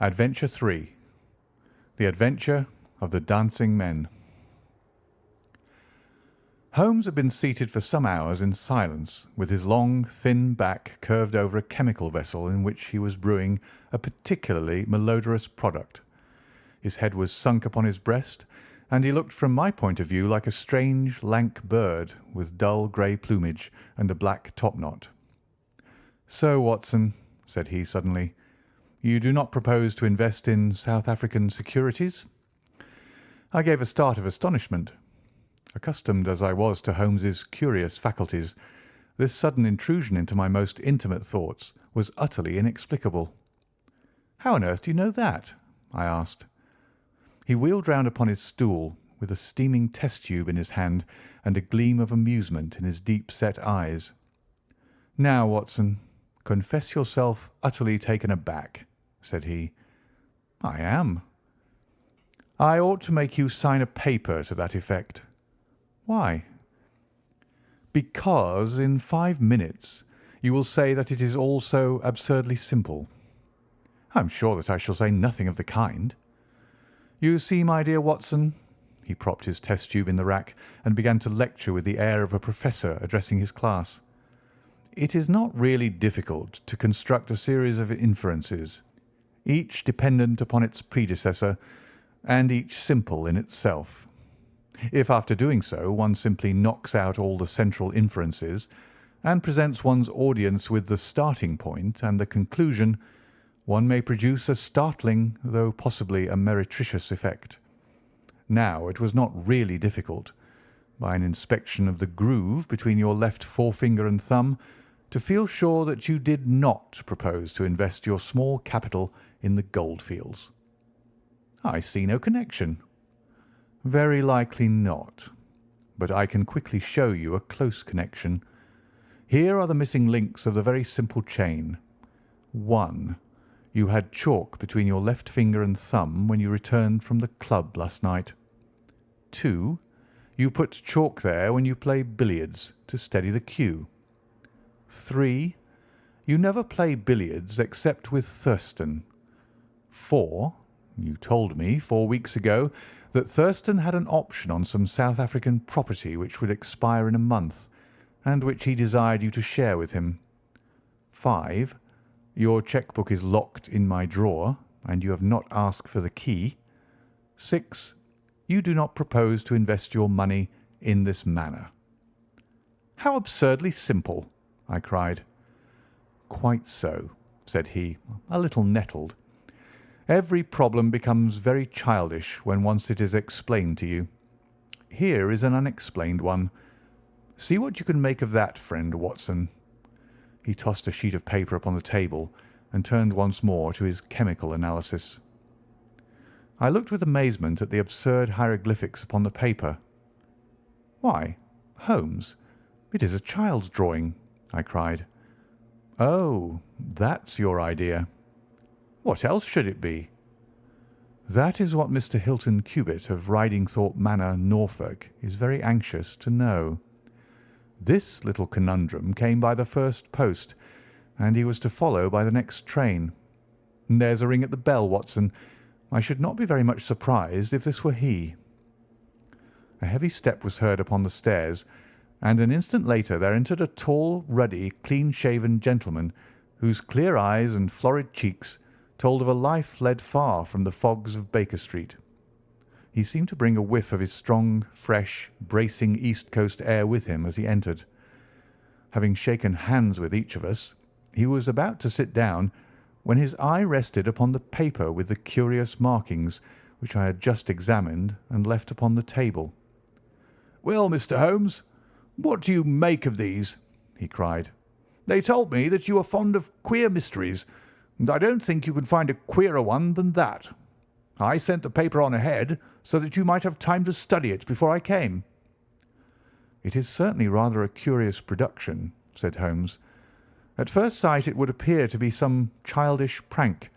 Adventure 3. The Adventure of the Dancing Men. Holmes had been seated for some hours in silence, with his long, thin back curved over a chemical vessel in which he was brewing a particularly malodorous product. His head was sunk upon his breast, and he looked from my point of view like a strange, lank bird with dull grey plumage and a black topknot. "So, Watson," said he suddenly, "you do not propose to invest in South African securities?" I gave a start of astonishment. Accustomed as I was to Holmes's curious faculties, this sudden intrusion into my most intimate thoughts was utterly inexplicable. "How on earth do you know that?" I asked. He wheeled round upon his stool, with a steaming test tube in his hand and a gleam of amusement in his deep-set eyes. "Now, Watson, confess yourself utterly taken aback," said he. "I am." "I ought to make you sign a paper to that effect." "Why?" "Because in 5 minutes you will say that it is all so absurdly simple." "I am sure that I shall say nothing of the kind." "You see, my dear Watson," he propped his test tube in the rack and began to lecture with the air of a professor addressing his class, "it is not really difficult to construct a series of inferences, each dependent upon its predecessor and each simple in itself. If after doing so one simply knocks out all the central inferences and presents one's audience with the starting point and the conclusion, one may produce a startling, though possibly a meretricious effect. Now, it was not really difficult, by an inspection of the groove between your left forefinger and thumb, to feel sure that you did not propose to invest your small capital in the goldfields." "I see no connection." "Very likely not, but I can quickly show you a close connection. Here are the missing links of the very simple chain. 1. You had chalk between your left finger and thumb when you returned from the club last night. 2. You put chalk there when you play billiards to steady the cue. 3. You never play billiards except with Thurston. 4. You told me 4 weeks ago that Thurston had an option on some South African property which would expire in a month, and which he desired you to share with him. 5. Your cheque-book is locked in my drawer, and you have not asked for the key. 6. You do not propose to invest your money in this manner." "How absurdly simple!" I cried. "Quite so," said he, a little nettled. "Every problem becomes very childish when once it is explained to you. Here is an unexplained one. See what you can make of that, friend Watson." He tossed a sheet of paper upon the table and turned once more to his chemical analysis. I looked with amazement at the absurd hieroglyphics upon the paper. "Why, Holmes, it is a child's drawing," I cried. "Oh, that's your idea." "What else should it be?" "That is what Mr. Hilton Cubitt of Ridingthorpe Manor, Norfolk, is very anxious to know. This little conundrum came by the first post, and he was to follow by the next train. There's a ring at the bell, Watson. I should not be very much surprised if this were he." A heavy step was heard upon the stairs, and an instant later there entered a tall, ruddy, clean-shaven gentleman whose clear eyes and florid cheeks told of a life led far from the fogs of Baker Street. He seemed to bring a whiff of his strong, fresh, bracing East Coast air with him as he entered. Having shaken hands with each of us, he was about to sit down when his eye rested upon the paper with the curious markings which I had just examined and left upon the table. "Well, Mr. Holmes, what do you make of these?" he cried. "They told me that you are fond of queer mysteries, and I don't think you can find a queerer one than that. I sent the paper on ahead so that you might have time to study it before I came." "It is certainly rather a curious production," said Holmes. "At first sight it would appear to be some childish prank.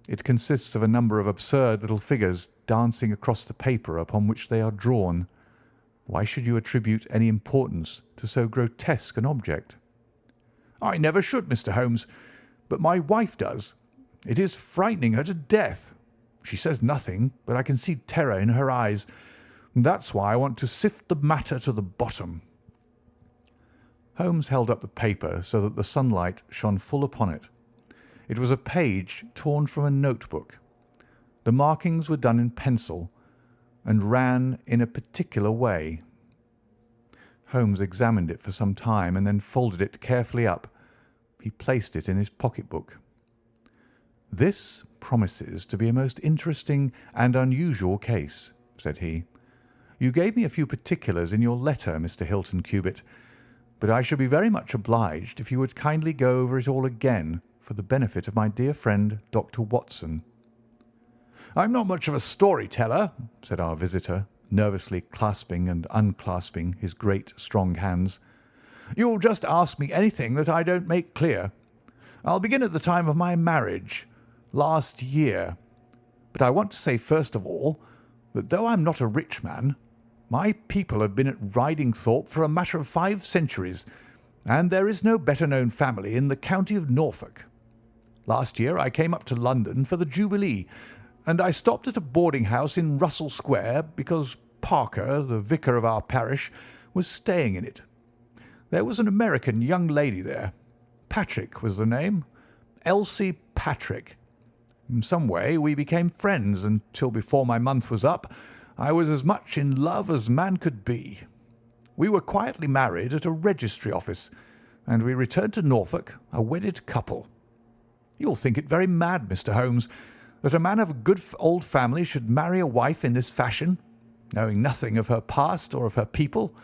It consists of a number of absurd little figures dancing across the paper upon which they are drawn. Why should you attribute any importance to so grotesque an object?" "I never should, Mr. Holmes, but my wife does. It is frightening her to death. She says nothing, but I can see terror in her eyes. That's why I want to sift the matter to the bottom." Holmes held up the paper so that the sunlight shone full upon it. It was a page torn from a notebook. The markings were done in pencil and ran in a particular way. Holmes examined it for some time and then folded it carefully up. He placed it in his pocket-book. "This promises to be a most interesting and unusual case," said he. "You gave me a few particulars in your letter, Mr. Hilton Cubitt, but I should be very much obliged if you would kindly go over it all again for the benefit of my dear friend, Dr. Watson." "I'm not much of a story-teller," said our visitor, nervously clasping and unclasping his great, strong hands. "You'll just ask me anything that I don't make clear. I'll begin at the time of my marriage, last year. But I want to say first of all that though I'm not a rich man, my people have been at Ridingthorpe for a matter of 5 centuries, and there is no better-known family in the county of Norfolk. Last year I came up to London for the Jubilee, and I stopped at a boarding-house in Russell Square because Parker, the vicar of our parish, was staying in it. There was an American young lady there. Patrick was the name. Elsie Patrick. In some way we became friends, until before my month was up I was as much in love as man could be. We were quietly married at a registry office, and we returned to Norfolk a wedded couple. You'll think it very mad, Mr. Holmes, that a man of a good old family should marry a wife in this fashion, knowing nothing of her past or of her people.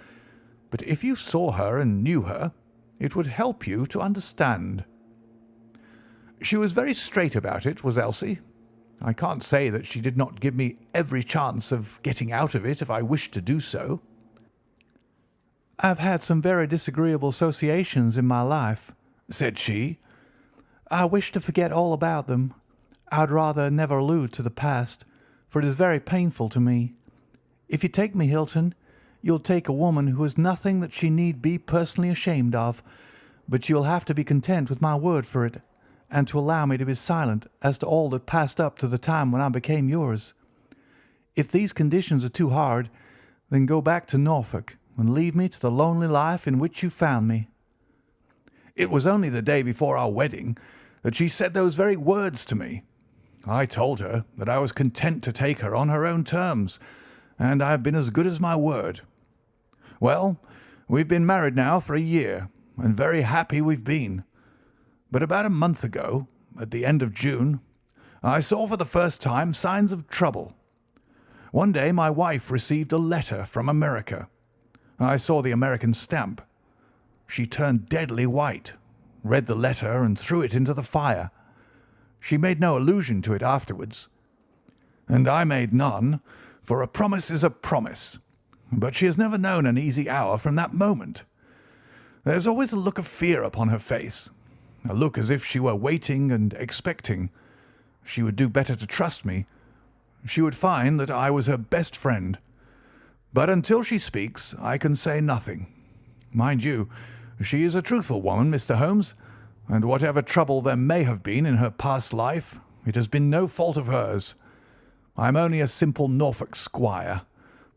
But if you saw her and knew her, it would help you to understand. She was very straight about it, was Elsie. I can't say that she did not give me every chance of getting out of it if I wished to do so. "I've had some very disagreeable associations in my life," said she. "I wish to forget all about them. I'd rather never allude to the past, for it is very painful to me. If you take me, Hilton, you'll take a woman who is nothing that she need be personally ashamed of, but you'll have to be content with my word for it, and to allow me to be silent as to all that passed up to the time when I became yours. If these conditions are too hard, then go back to Norfolk and leave me to the lonely life in which you found me." It was only the day before our wedding that she said those very words to me. I told her that I was content to take her on her own terms, and I have been as good as my word. Well, we've been married now for a year, and very happy we've been. But about a month ago, at the end of June, I saw for the first time signs of trouble. One day my wife received a letter from America. I saw the American stamp. She turned deadly white, read the letter, and threw it into the fire. She made no allusion to it afterwards, and I made none, for a promise is a promise. But she has never known an easy hour from that moment. There's always a look of fear upon her face, a look as if she were waiting and expecting. She would do better to trust me. She would find that I was her best friend. But until she speaks, I can say nothing. Mind you, she is a truthful woman, Mr. Holmes, and whatever trouble there may have been in her past life, it has been no fault of hers. I am only a simple Norfolk squire,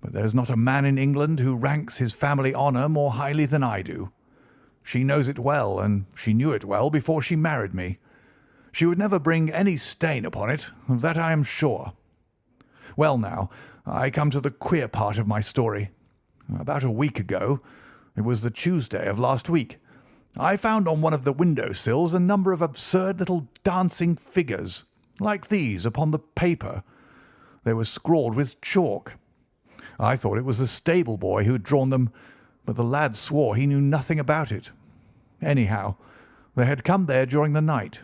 but there is not a man in England who ranks his family honour more highly than I do. She knows it well, and she knew it well before she married me. She would never bring any stain upon it, of that I am sure. Well, now, I come to the queer part of my story. About a week ago, it was the Tuesday of last week, I found on one of the window sills a number of absurd little dancing figures, like these, upon the paper. They were scrawled with chalk. I thought it was the stable boy who had drawn them, but the lad swore he knew nothing about it. Anyhow, they had come there during the night.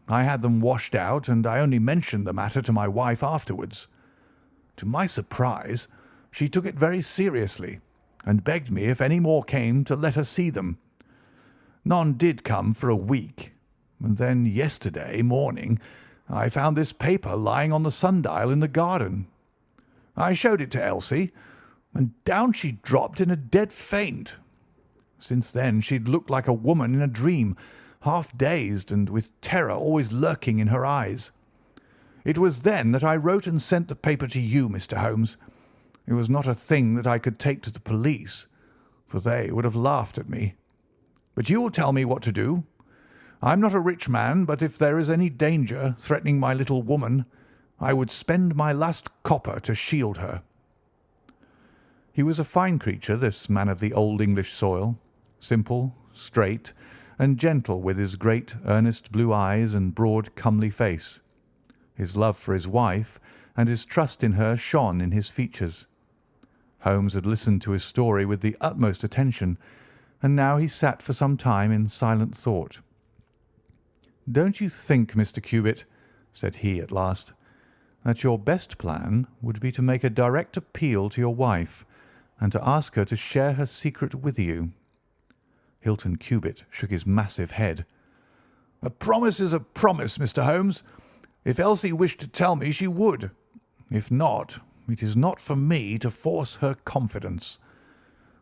I had them washed out, and I only mentioned the matter to my wife afterwards. To my surprise, she took it very seriously, and begged me if any more came to let her see them. None did come for a week, and then yesterday morning I found this paper lying on the sundial in the garden. I showed it to Elsie, and down she dropped in a dead faint. Since then she'd looked like a woman in a dream, half dazed and with terror always lurking in her eyes. It was then that I wrote and sent the paper to you, Mr. Holmes. It was not a thing that I could take to the police, for they would have laughed at me. But you will tell me what to do. I am not a rich man, but if there is any danger threatening my little woman, I would spend my last copper to shield her." He was a fine creature, this man of the old English soil, simple, straight, and gentle, with his great, earnest blue eyes and broad, comely face. His love for his wife and his trust in her shone in his features. Holmes had listened to his story with the utmost attention, and now he sat for some time in silent thought. "Don't you think, Mr. Cubitt," said he at last, "that your best plan would be to make a direct appeal to your wife and to ask her to share her secret with you?" Hilton Cubitt shook his massive head. "A promise is a promise, Mr. Holmes. If Elsie wished to tell me, she would. If not, it is not for me to force her confidence.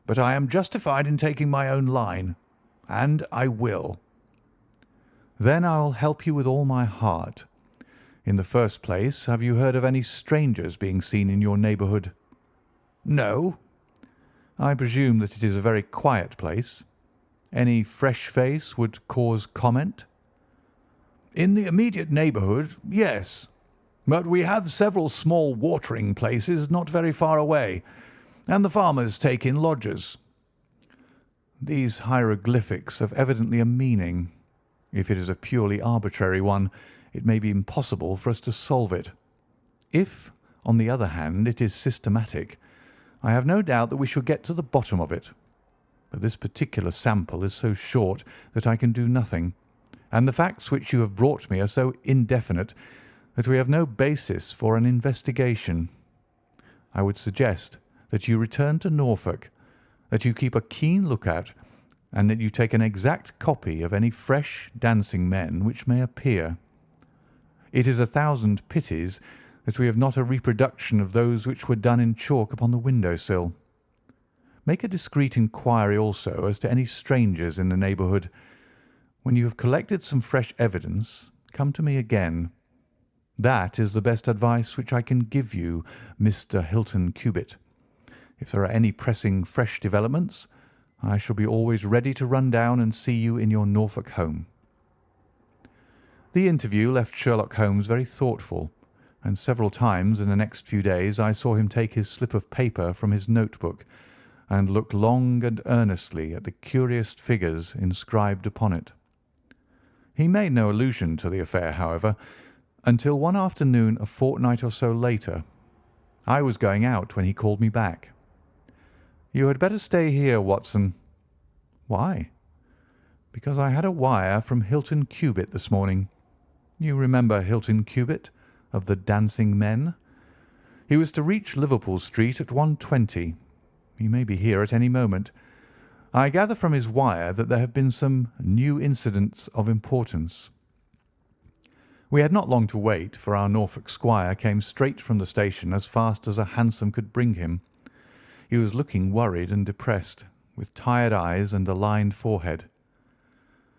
But I am justified in taking my own line, and I will." "Then I will help you with all my heart. In the first place, have you heard of any strangers being seen in your neighbourhood?" "No." "I presume that it is a very quiet place. Any fresh face would cause comment?" "In the immediate neighbourhood, yes. But we have several small watering places not very far away, and the farmers take in lodgers." "These hieroglyphics have evidently a meaning. If it is a purely arbitrary one, it may be impossible for us to solve it. If, on the other hand, it is systematic, I have no doubt that we shall get to the bottom of it. But this particular sample is so short that I can do nothing, and the facts which you have brought me are so indefinite that we have no basis for an investigation. I would suggest that you return to Norfolk, that you keep a keen look-out, and that you take an exact copy of any fresh dancing men which may appear. It is a thousand pities that we have not a reproduction of those which were done in chalk upon the window-sill. Make a discreet inquiry also as to any strangers in the neighbourhood. When you have collected some fresh evidence, come to me again. That is the best advice which I can give you, Mr. Hilton Cubitt. If there are any pressing fresh developments, I shall be always ready to run down and see you in your Norfolk home." The interview left Sherlock Holmes very thoughtful, and several times in the next few days I saw him take his slip of paper from his notebook and look long and earnestly at the curious figures inscribed upon it. He made no allusion to the affair, however, until one afternoon a fortnight or so later. I was going out when he called me back. "You had better stay here, Watson." "Why?" "Because I had a wire from Hilton Cubitt this morning. You remember Hilton Cubitt, of the Dancing Men? He was to reach Liverpool Street at 1:20. He may be here at any moment. I gather from his wire that there have been some new incidents of importance." We had not long to wait, for our Norfolk squire came straight from the station as fast as a hansom could bring him. He was looking worried and depressed, with tired eyes and a lined forehead.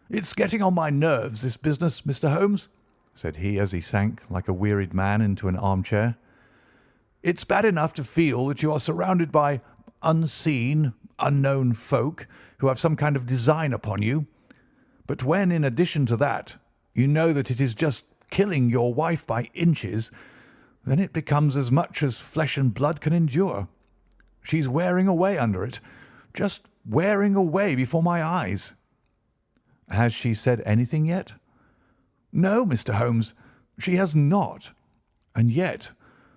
"It's getting on my nerves, this business, Mr. Holmes," said he as he sank like a wearied man into an armchair. "It's bad enough to feel that you are surrounded by unseen, unknown folk who have some kind of design upon you. But when, in addition to that, you know that it is just killing your wife by inches, then it becomes as much as flesh and blood can endure. She's wearing away under it, just wearing away before my eyes." "Has she said anything yet?" "No, Mr. Holmes, she has not. And yet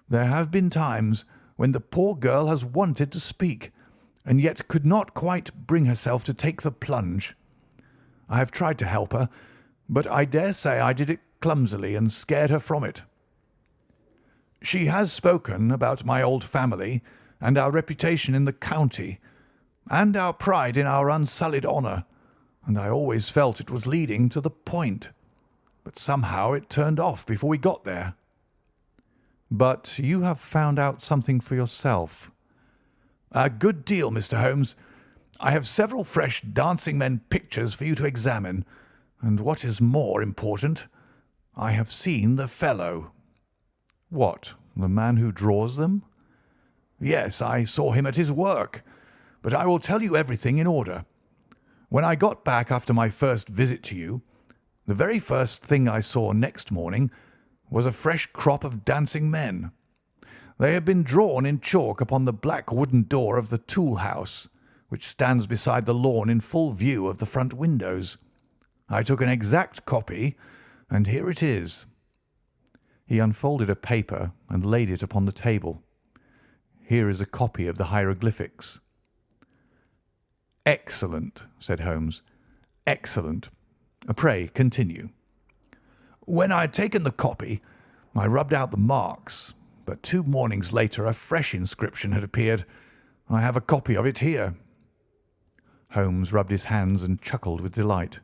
there have been times when the poor girl has wanted to speak, and yet could not quite bring herself to take the plunge. I have tried to help her, but I dare say I did it clumsily and scared her from it. She has spoken about my old family and our reputation in the county, and our pride in our unsullied honour, and I always felt it was leading to the point. But somehow it turned off before we got there." "But you have found out something for yourself?" "A good deal, Mr. Holmes. I have several fresh dancing men pictures for you to examine, And what is more important, I have seen the fellow." "What, the man who draws them?" "Yes, I saw him at his work. But I will tell you everything in order. When I got back after my first visit to you, the very first thing I saw next morning was a fresh crop of dancing men. They had been drawn in chalk upon the black wooden door of the tool house, which stands beside the lawn in full view of the front windows. I took an exact copy, and here it is." He unfolded a paper and laid it upon the table. "Here is a copy of the hieroglyphics." "Excellent," said Holmes. "Excellent. Pray continue." "When I had taken the copy, I rubbed out the marks, but 2 mornings later a fresh inscription had appeared. I have a copy of it here." Holmes rubbed his hands and chuckled with delight.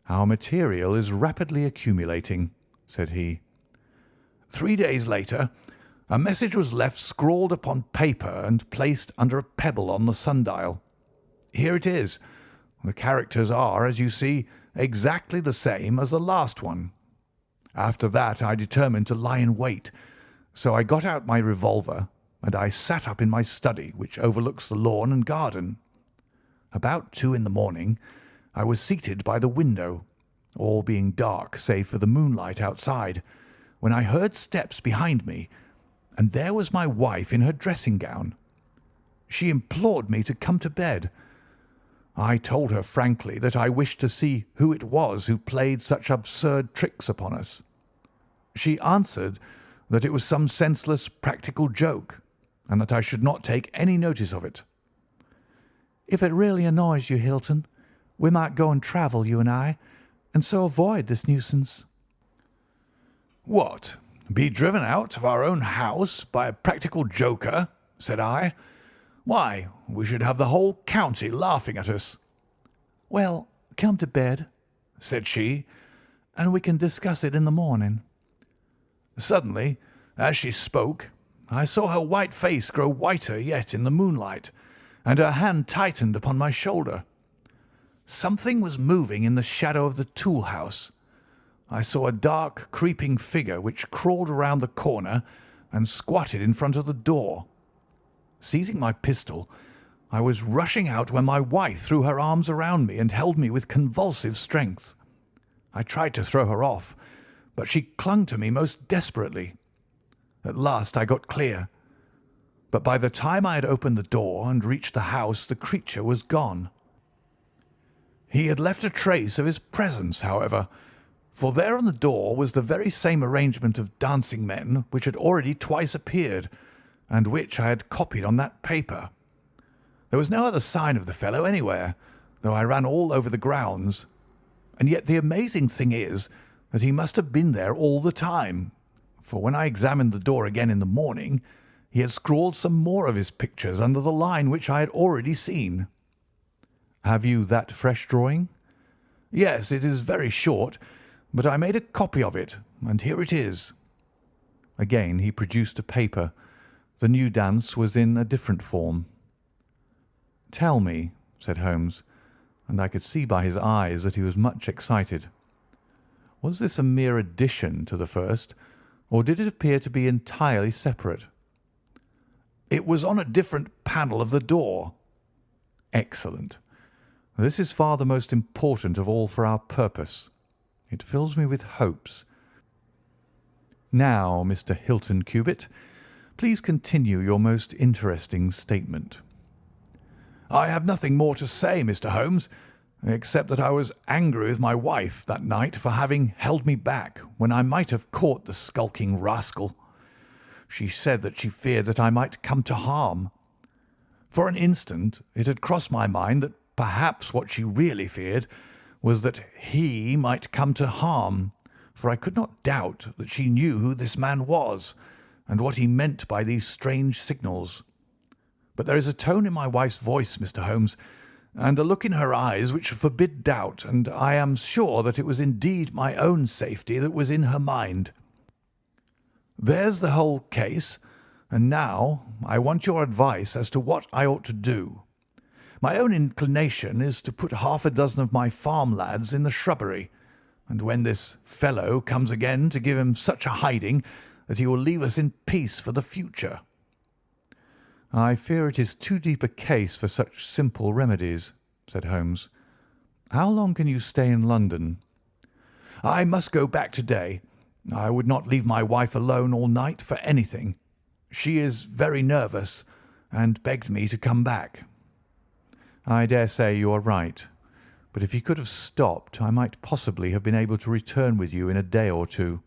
"Our material is rapidly accumulating," said he. 3 days later, a message was left scrawled upon paper and placed under a pebble on the sundial. Here it is. The characters are, as you see, exactly the same as the last one. After that I determined to lie in wait, so I got out my revolver and I sat up in my study, which overlooks the lawn and garden. About 2 in the morning I was seated by the window, all being dark save for the moonlight outside, when I heard steps behind me, and there was my wife in her dressing gown. She implored me to come to bed. I told her frankly that I wished to see who it was who played such absurd tricks upon us. She answered that it was some senseless practical joke, and that I should not take any notice of it. "If it really annoys you, Hilton, we might go and travel, you and I, and so avoid this nuisance." "What, be driven out of our own house by a practical joker?" said I. "Why, we should have the whole county laughing at us." "Well, come to bed," said she, "and we can discuss it in the morning." Suddenly, as she spoke, I saw her white face grow whiter yet in the moonlight, and her hand tightened upon my shoulder. Something was moving in the shadow of the tool house. I saw a dark, creeping figure which crawled around the corner and squatted in front of the door. Seizing my pistol, I was rushing out when my wife threw her arms around me and held me with convulsive strength. I tried to throw her off, but she clung to me most desperately. At last I got clear, but by the time I had opened the door and reached the house, the creature was gone. He had left a trace of his presence, however, for there on the door was the very same arrangement of dancing men which had already twice appeared, and which I had copied on that paper. There was no other sign of the fellow anywhere, though I ran all over the grounds. And yet the amazing thing is that he must have been there all the time, for when I examined the door again in the morning, he had scrawled some more of his pictures under the line which I had already seen." "Have you that fresh drawing?" "Yes, it is very short, but I made a copy of it, and here it is." Again he produced a paper. The new dance was in a different form. "Tell me," said Holmes, and I could see by his eyes that he was much excited, "was this a mere addition to the first, or did it appear to be entirely separate?" "It was on a different panel of the door." "Excellent. This is far the most important of all for our purpose. It fills me with hopes. Now, Mr. Hilton Cubitt, please continue your most interesting statement." "I have nothing more to say, Mr. Holmes, except that I was angry with my wife that night for having held me back when I might have caught the skulking rascal. She said that she feared that I might come to harm. For an instant it had crossed my mind that perhaps what she really feared was that he might come to harm, for I could not doubt that she knew who this man was and what he meant by these strange signals. But there is a tone in my wife's voice, Mr. Holmes, and a look in her eyes which forbid doubt, and I am sure that it was indeed my own safety that was in her mind. There's the whole case, and now I want your advice as to what I ought to do. My own inclination is to put half a dozen of my farm lads in the shrubbery, and when this fellow comes again to give him such a hiding that he will leave us in peace for the future." "I fear it is too deep a case for such simple remedies," said Holmes. "How long can you stay in London?" "I must go back to-day. I would not leave my wife alone all night for anything. She is very nervous, and begged me to come back." "I dare say you are right, but if you could have stopped, I might possibly have been able to return with you in a day or two.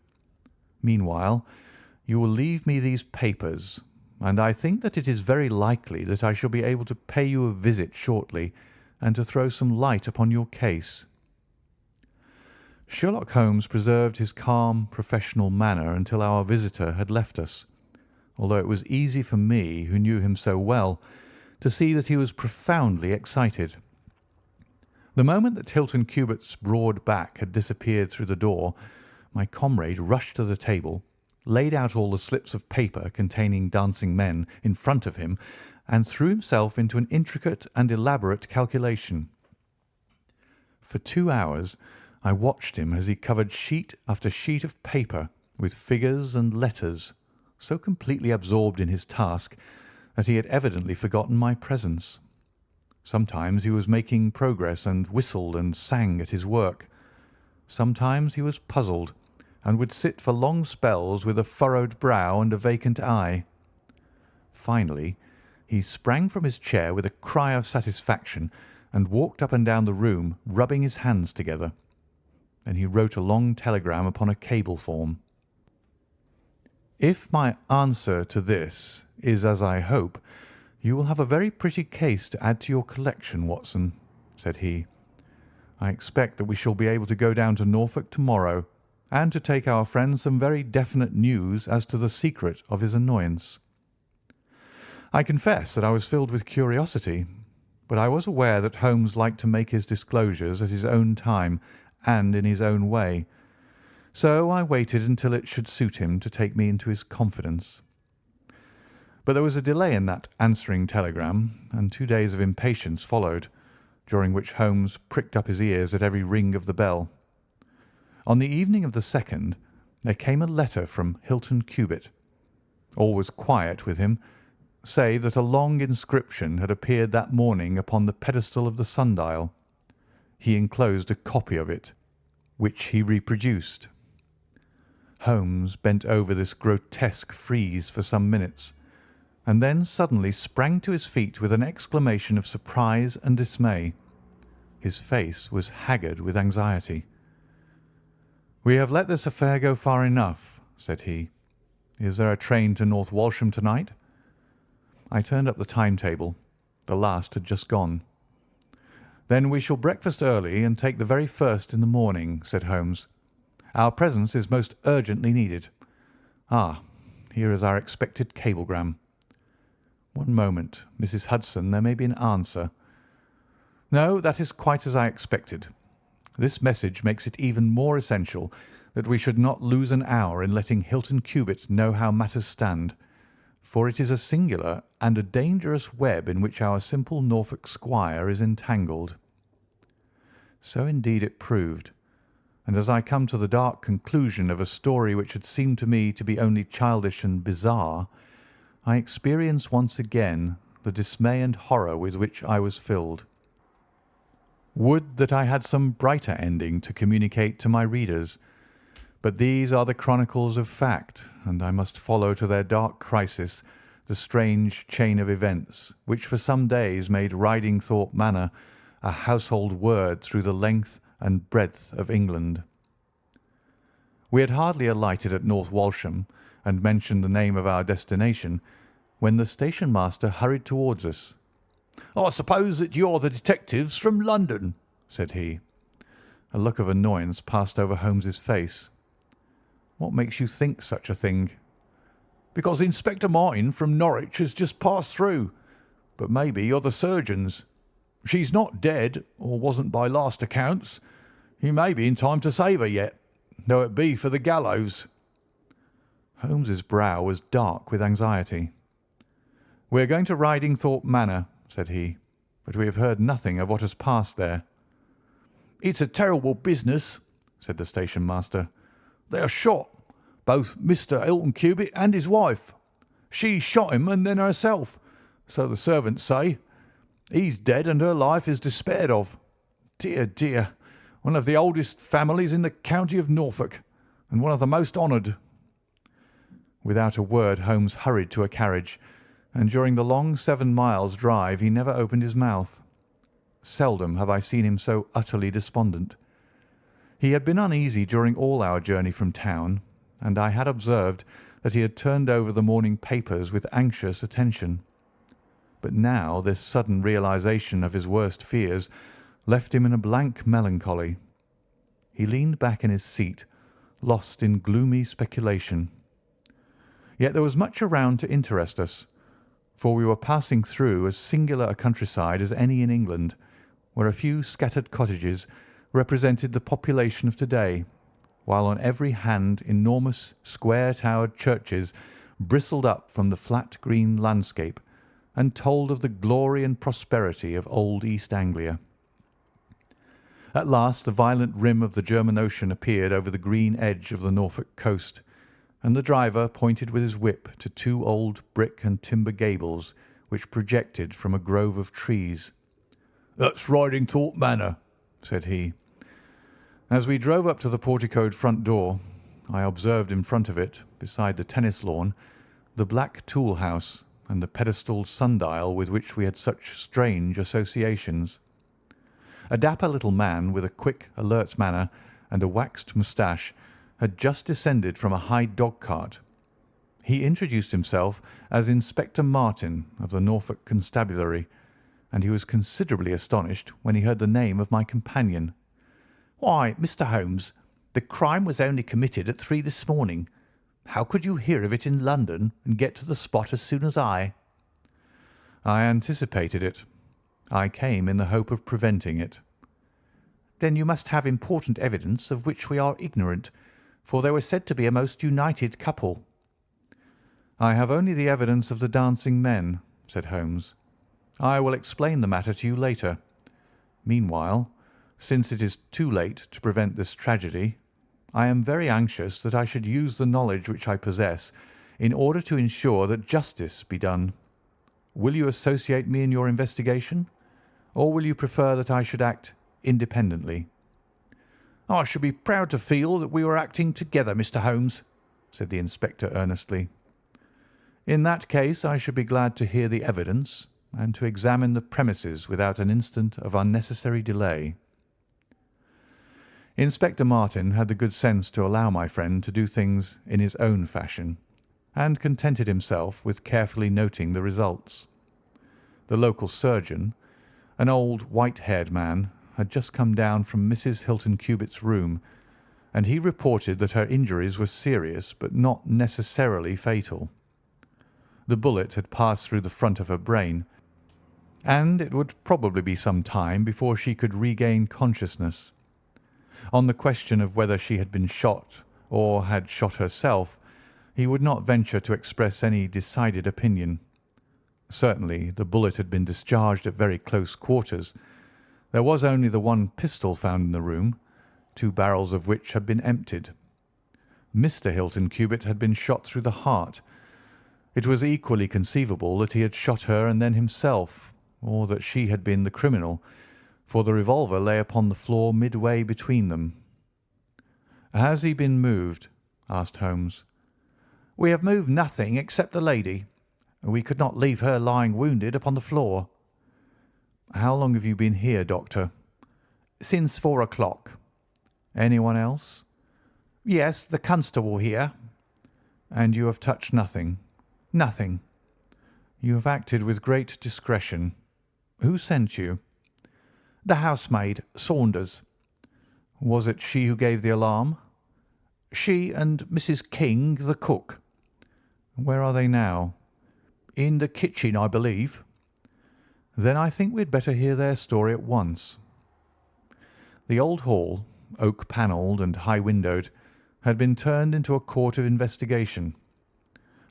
Meanwhile, you will leave me these papers, and I think that it is very likely that I shall be able to pay you a visit shortly and to throw some light upon your case." Sherlock Holmes preserved his calm, professional manner until our visitor had left us, although it was easy for me, who knew him so well, to see that he was profoundly excited. The moment that Hilton Cubitt's broad back had disappeared through the door, my comrade rushed to the table, laid out all the slips of paper containing dancing men in front of him, and threw himself into an intricate and elaborate calculation. For 2 hours I watched him as he covered sheet after sheet of paper with figures and letters, so completely absorbed in his task that he had evidently forgotten my presence. Sometimes he was making progress and whistled and sang at his work. Sometimes he was puzzled, and would sit for long spells with a furrowed brow and a vacant eye. Finally, he sprang from his chair with a cry of satisfaction and walked up and down the room, rubbing his hands together. Then he wrote a long telegram upon a cable form. "If my answer to this is as I hope, you will have a very pretty case to add to your collection, Watson," said he. "I expect that we shall be able to go down to Norfolk to-morrow, and to take our friend some very definite news as to the secret of his annoyance." I confess that I was filled with curiosity, but I was aware that Holmes liked to make his disclosures at his own time and in his own way, so I waited until it should suit him to take me into his confidence. But there was a delay in that answering telegram, and 2 days of impatience followed, during which Holmes pricked up his ears at every ring of the bell. On the evening of the 2nd there came a letter from Hilton Cubitt. All was quiet with him, save that a long inscription had appeared that morning upon the pedestal of the sundial. He enclosed a copy of it, which he reproduced. Holmes bent over this grotesque frieze for some minutes, and then suddenly sprang to his feet with an exclamation of surprise and dismay. His face was haggard with anxiety. "We have let this affair go far enough," said he. "Is there a train to North Walsham to-night?" I turned up the timetable. The last had just gone. "Then we shall breakfast early and take the very first in the morning," said Holmes. "Our presence is most urgently needed. Ah, here is our expected cablegram. One moment, Mrs. Hudson, there may be an answer. No, that is quite as I expected. This message makes it even more essential that we should not lose an hour in letting Hilton Cubitt know how matters stand, for it is a singular and a dangerous web in which our simple Norfolk squire is entangled." So indeed it proved, and as I come to the dark conclusion of a story which had seemed to me to be only childish and bizarre, I experience once again the dismay and horror with which I was filled. Would that I had some brighter ending to communicate to my readers, but these are the chronicles of fact, and I must follow to their dark crisis the strange chain of events which for some days made Ridingthorpe Manor a household word through the length and breadth of England. We had hardly alighted at North Walsham and mentioned the name of our destination when the station master hurried towards us. "I suppose that you're the detectives from London," said he. A look of annoyance passed over Holmes's face. "What makes you think such a thing?" "Because Inspector Martin from Norwich has just passed through. But maybe you're the surgeons. She's not dead, or wasn't by last accounts. He may be in time to save her yet, though it be for the gallows." Holmes's brow was dark with anxiety. "We are going to Ridingthorpe Manor," said he, but we have heard nothing of what has passed there." "It's a terrible business," said the station master. "They are shot, both Mr. Hilton Cubitt and his wife. She shot him and then herself, so the servants say. He's dead and her life is despaired of. Dear, dear, one of the oldest families in the county of Norfolk, and one of the most honoured." Without a word Holmes hurried to a carriage, and during the long 7 miles' drive he never opened his mouth. Seldom have I seen him so utterly despondent. He had been uneasy during all our journey from town, and I had observed that he had turned over the morning papers with anxious attention. But now this sudden realization of his worst fears left him in a blank melancholy. He leaned back in his seat, lost in gloomy speculation. Yet there was much around to interest us, for we were passing through as singular a countryside as any in England, where a few scattered cottages represented the population of to-day, while on every hand enormous square-towered churches bristled up from the flat green landscape and told of the glory and prosperity of old East Anglia. At last the violent rim of the German Ocean appeared over the green edge of the Norfolk coast, and the driver pointed with his whip to 2 old brick and timber gables which projected from a grove of trees. "That's Ridingthorpe Manor," said he. As we drove up to the porticoed front door, I observed in front of it, beside the tennis lawn, the black tool house and the pedestaled sundial with which we had such strange associations. A dapper little man with a quick, alert manner and a waxed moustache had just descended from a high dog-cart. He introduced himself as Inspector Martin of the Norfolk Constabulary, and he was considerably astonished when he heard the name of my companion. "Why, Mr. Holmes, the crime was only committed at 3 this morning. How could you hear of it in London and get to the spot as soon as I?" "I anticipated it. I came in the hope of preventing it." "Then you must have important evidence of which we are ignorant, for they were said to be a most united couple." "I have only the evidence of the dancing men," said Holmes. "I will explain the matter to you later. Meanwhile, since it is too late to prevent this tragedy, I am very anxious that I should use the knowledge which I possess in order to ensure that justice be done. Will you associate me in your investigation, or will you prefer that I should act independently?" "I should be proud to feel that we were acting together, Mr. Holmes," said the inspector earnestly. "In that case I should be glad to hear the evidence and to examine the premises without an instant of unnecessary delay." Inspector Martin had the good sense to allow my friend to do things in his own fashion, and contented himself with carefully noting the results. The local surgeon, an old white-haired man, had just come down from Mrs. Hilton Cubitt's room, and he reported that her injuries were serious but not necessarily fatal. The bullet had passed through the front of her brain, and it would probably be some time before she could regain consciousness. On the question of whether she had been shot or had shot herself, he would not venture to express any decided opinion. Certainly the bullet had been discharged at very close quarters. There was only the one pistol found in the room, 2 barrels of which had been emptied. Mr. Hilton Cubitt had been shot through the heart. It was equally conceivable that he had shot her and then himself, or that she had been the criminal, for the revolver lay upon the floor midway between them. "Has he been moved?" asked Holmes. "We have moved nothing except the lady. We could not leave her lying wounded upon the floor." "How long have you been here, Doctor?" "Since 4 o'clock." "Anyone else?" "Yes, the constable here." "And you have touched nothing?" "Nothing." "You have acted with great discretion. Who sent you?" "The housemaid, Saunders." "Was it she who gave the alarm?" "She and Mrs. King, the cook." "Where are they now?" "In the kitchen, I believe." "Then I think we had better hear their story at once." The old hall, oak-panelled and high-windowed, had been turned into a court of investigation.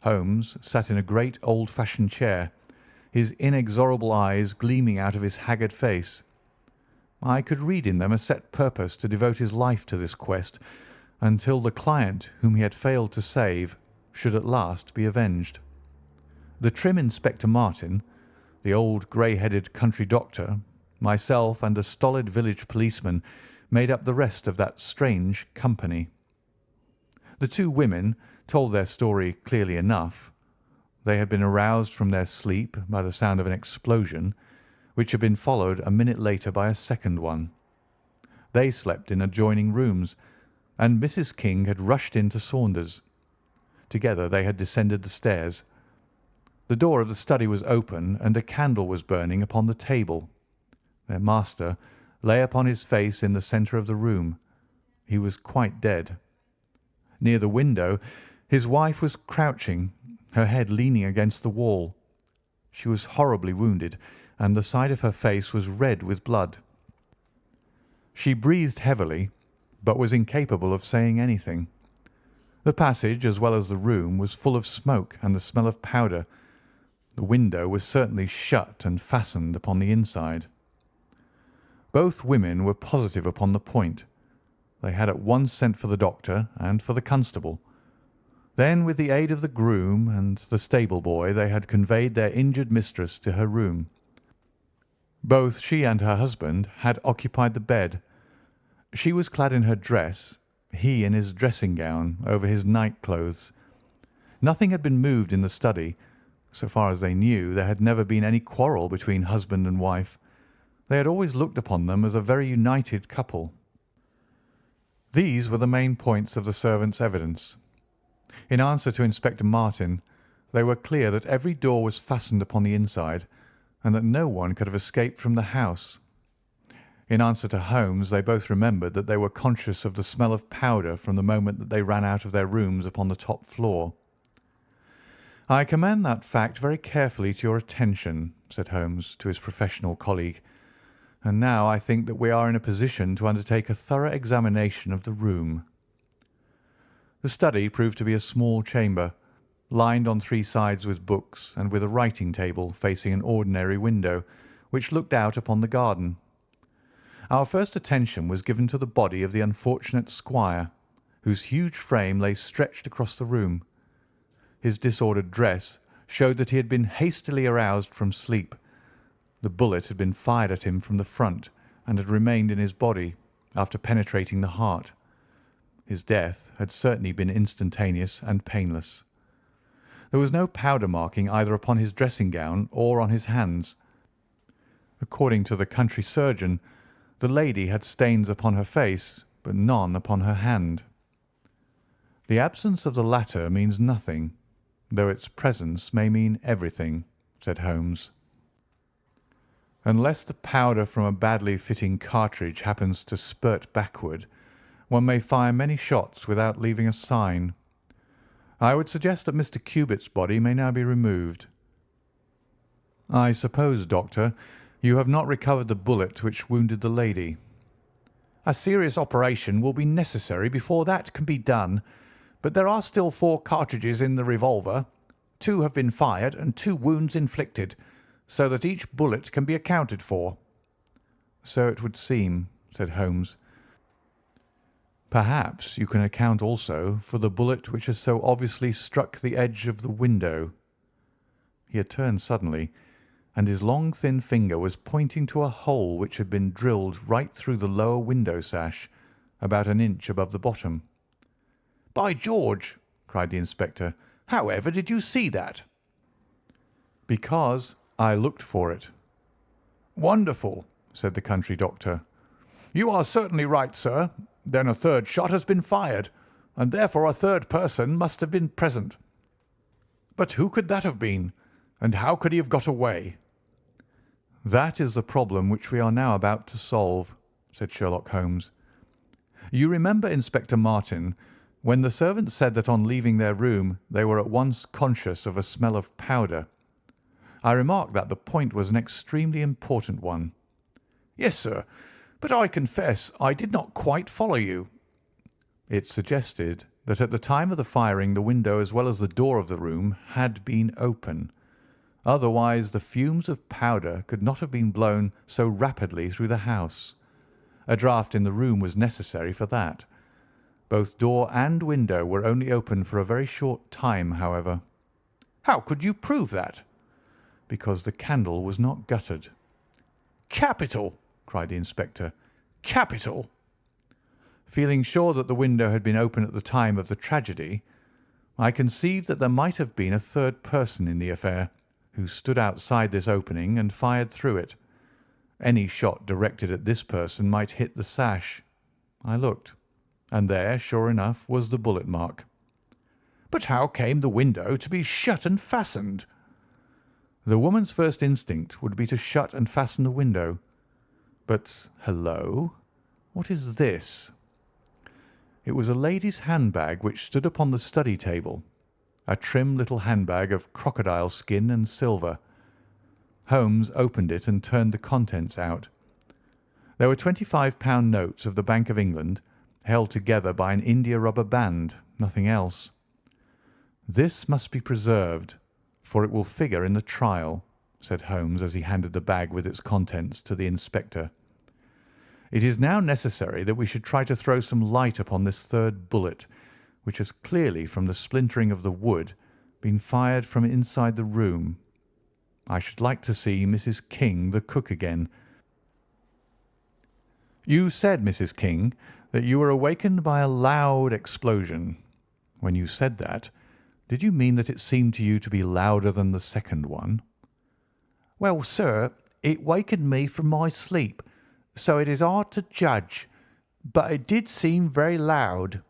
Holmes sat in a great old-fashioned chair, his inexorable eyes gleaming out of his haggard face. I could read in them a set purpose to devote his life to this quest until the client whom he had failed to save should at last be avenged. The trim Inspector Martin, the old grey-headed country doctor, myself, and a stolid village policeman made up the rest of that strange company. The two women told their story clearly enough. They had been aroused from their sleep by the sound of an explosion, which had been followed a minute later by a second one. They slept in adjoining rooms, and Mrs. King had rushed into Saunders. Together they had descended the stairs. The door of the study was open, and a candle was burning upon the table. Their master lay upon his face in the centre of the room. He was quite dead. Near the window his wife was crouching, her head leaning against the wall. She was horribly wounded, and the side of her face was red with blood. She breathed heavily, but was incapable of saying anything. The passage, as well as the room, was full of smoke and the smell of powder. The window was certainly shut and fastened upon the inside. Both women were positive upon the point. They had at once sent for the doctor and for the constable. Then, with the aid of the groom and the stable boy, they had conveyed their injured mistress to her room. Both she and her husband had occupied the bed. She was clad in her dress, he in his dressing gown over his night clothes. Nothing had been moved in the study. So far as they knew, there had never been any quarrel between husband and wife. They had always looked upon them as a very united couple. These were the main points of the servants' evidence. In answer to Inspector Martin, they were clear that every door was fastened upon the inside, and that no one could have escaped from the house. In answer to Holmes, they both remembered that they were conscious of the smell of powder from the moment that they ran out of their rooms upon the top floor. "I commend that fact very carefully to your attention," said Holmes to his professional colleague, "and now I think that we are in a position to undertake a thorough examination of the room." The study proved to be a small chamber, lined on three sides with books, and with a writing table facing an ordinary window, which looked out upon the garden. Our first attention was given to the body of the unfortunate squire, whose huge frame lay stretched across the room. His disordered dress showed that he had been hastily aroused from sleep. The bullet had been fired at him from the front, and had remained in his body after penetrating the heart. His death had certainly been instantaneous and painless. There was no powder marking either upon his dressing gown or on his hands. According to the country surgeon, the lady had stains upon her face, but none upon her hand. The absence of the latter means nothing, though its presence may mean everything, said Holmes. Unless the powder from a badly fitting cartridge happens to spurt backward, one may fire many shots without leaving a sign. I would suggest that Mr. Cubitt's body may now be removed. I suppose, Doctor, you have not recovered the bullet which wounded the lady. A serious operation will be necessary before that can be done, but there are still 4 cartridges in the revolver. 2 have been fired and 2 wounds inflicted, so that each bullet can be accounted for. So it would seem, said Holmes. Perhaps you can account also for the bullet which has so obviously struck the edge of the window. He had turned suddenly, and his long thin finger was pointing to a hole which had been drilled right through the lower window sash, about an inch above the bottom. "By George!" cried the inspector. "How ever did you see that?" "Because I looked for it." "Wonderful!" said the country doctor. "You are certainly right, sir. Then a third shot has been fired, and therefore a third person must have been present. But who could that have been, and how could he have got away?" "That is the problem which we are now about to solve," said Sherlock Holmes. "You remember, Inspector Martin, when the servants said that on leaving their room they were at once conscious of a smell of powder. I remarked that the point was an extremely important one." "Yes, sir, but I confess I did not quite follow you." "It suggested that at the time of the firing the window as well as the door of the room had been open. Otherwise the fumes of powder could not have been blown so rapidly through the house. A draught in the room was necessary for that. Both door and window were only open for a very short time, however. How could you prove that? Because the candle was not guttered. Capital! Cried the inspector. Capital! Feeling sure that the window had been open at the time of the tragedy, I conceived that there might have been a third person in the affair, who stood outside this opening and fired through it. Any shot directed at this person might hit the sash. I looked, and there, sure enough, was the bullet mark. But how came the window to be shut and fastened? The woman's first instinct would be to shut and fasten the window. But, hello, what is this? It was a lady's handbag which stood upon the study table, a trim little handbag of crocodile skin and silver. Holmes opened it and turned the contents out. There were £25 notes of the Bank of England, held together by an india-rubber band, nothing else. This must be preserved, for it will figure in the trial, said Holmes as he handed the bag with its contents to the inspector. It is now necessary that we should try to throw some light upon this third bullet, which has clearly, from the splintering of the wood, been fired from inside the room. I should like to see Mrs. King, the cook, again. You said, Mrs. King, that you were awakened by a loud explosion. When you said that, did you mean that it seemed to you to be louder than the second one? Well, sir, it wakened me from my sleep, so it is hard to judge, but it did seem very loud.